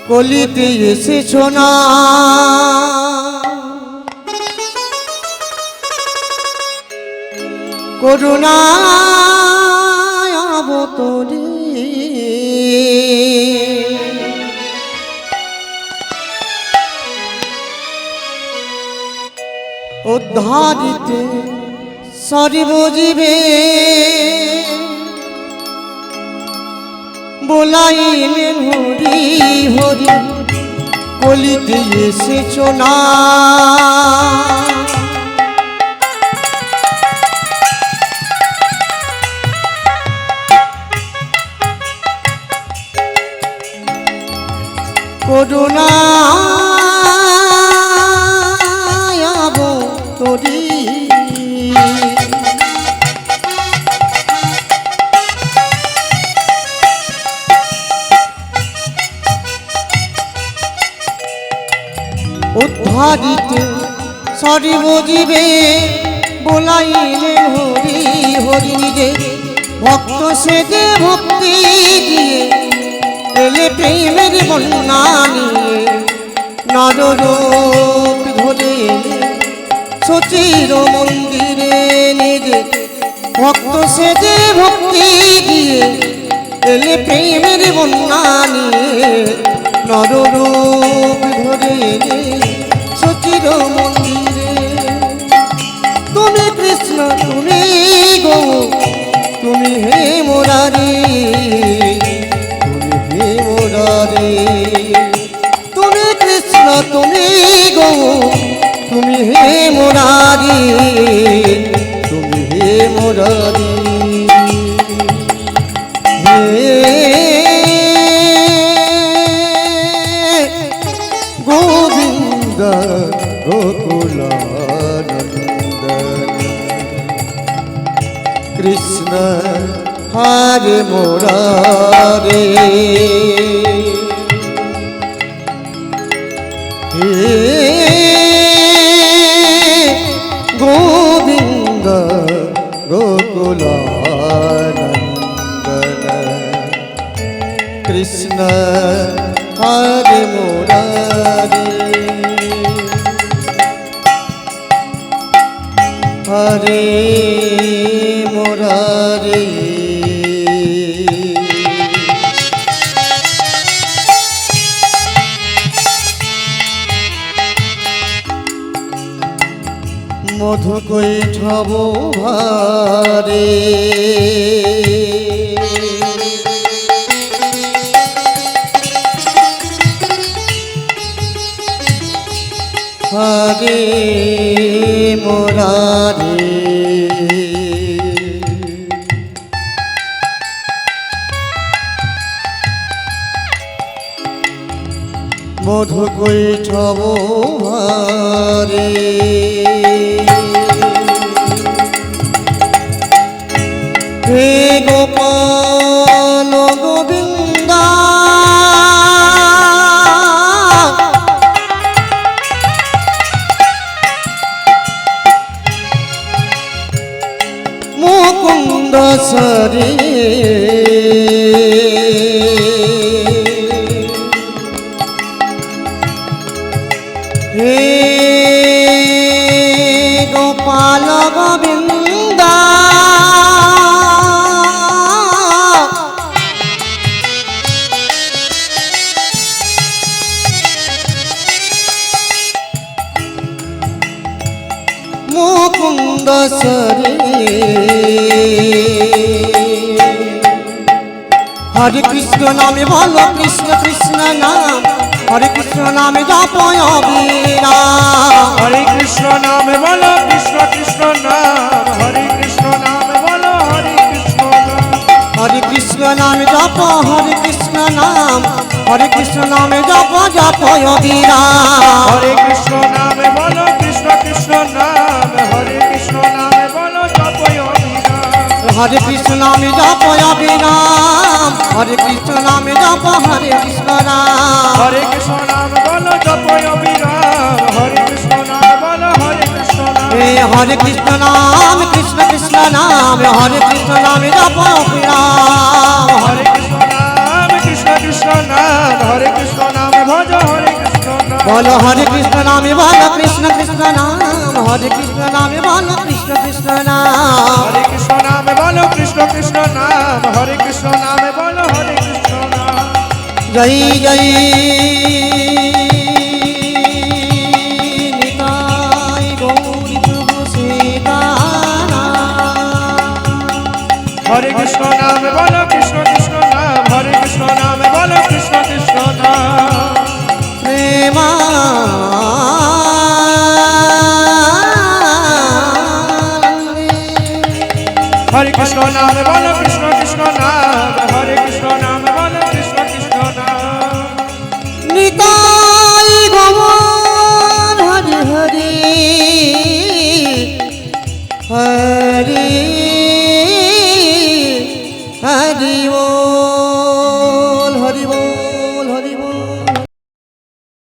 কলিতে এসেছো না করুণায় অবতরে উদ্ধারিতে সর্বজীবে বলাইলেন হরি হরি কলিতে এসেছো না করুণায় অবতরে উদ্ধারিতে সর্বজীবে বলাইলে হরি হরি নিজে ভক্ত সেজে ভক্তি দিয়ে এলে প্রেমের বন্যা নিয়ে নররূপ ধরে সচির মন্দিরে নিজে ভক্ত সেজে ভক্তি দিয়ে এলে প্রেমের বন্যা নিয়ে নররূপ ধরে সচির মন্দিরে তুমি কৃষ্ণ তুমি গো তুমি হে মুরারি তুমি হে মুরারি তুমি কৃষ্ণ তুমি গো তুমি হে মুরারি তুমি হে মুরারি হে গোবিন্দ গোকুলানন্দন কৃষ্ণ হরে মুরারে হে গোবিন্দ গোকুলানন্দন কৃষ্ণ হরে মুরারে হরে মুরারে মধু কৈঠব ভারে হরে মুরারে মধু কৈঠব ভারে হে গোপাল গোবিন্দ মুকুন্দ সরে হে গোপাল গোবিন্দ মুকুন্দ সরে হরে কৃষ্ণ নামে বলো কৃষ্ণ কৃষ্ণ নাম হরে কৃষ্ণ নামে জপ অবিরাম হরে কৃষ্ণ নামে বলো কৃষ্ণ কৃষ্ণ নাম হরে কৃষ্ণ নামে বলো হরে কৃষ্ণ নাম হরে কৃষ্ণ নামে জপ হরে কৃষ্ণ নাম হরে কৃষ্ণ নামে জপ জপ অবিরাম হরে কৃষ্ণ নামে বলো কৃষ্ণ কৃষ্ণ নাম হরে কৃষ্ণ নামে বলো জপ অবিরাম হরে কৃষ্ণ নামে জপ অবিরাম হরে কৃষ্ণ নামে জপ হরে কৃষ্ণ নাম হরে কৃষ্ণ নাম বলো জপ অবিরাম হরে কৃষ্ণ নাম বলো হরে কৃষ্ণ নাম হরে কৃষ্ণ নাম কৃষ্ণ কৃষ্ণ নাম হরে কৃষ্ণ নামে জপ অবিরাম হরে কৃষ্ণ নাম কৃষ্ণ কৃষ্ণ নাম হরে কৃষ্ণ নাম ভজ হরে কৃষ্ণ নাম বলো হরে কৃষ্ণ নামে বলো কৃষ্ণ কৃষ্ণ নাম হরে কৃষ্ণ নামে বলো কৃষ্ণ কৃষ্ণ নাম হরে কৃষ্ণ নামে বলো কৃষ্ণ কৃষ্ণ নাম হরে কৃষ্ণ নামে বলো হরে কৃষ্ণ নাম জয় জয় নিতাই গৌরী প্রভু সীতারাম। হরে কৃষ্ণ নামে বলো কৃষ্ণ কৃষ্ণ নাম হরে কৃষ্ণ নামে বলো কৃষ্ণ কৃষ্ণ নাম হরে কৃষ্ণ নামে বলো কৃষ্ণ কৃষ্ণ নাম হরে কৃষ্ণ নামে বলো কৃষ্ণ কৃষ্ণ নাম নিতাই গৌর হরি হরি হরি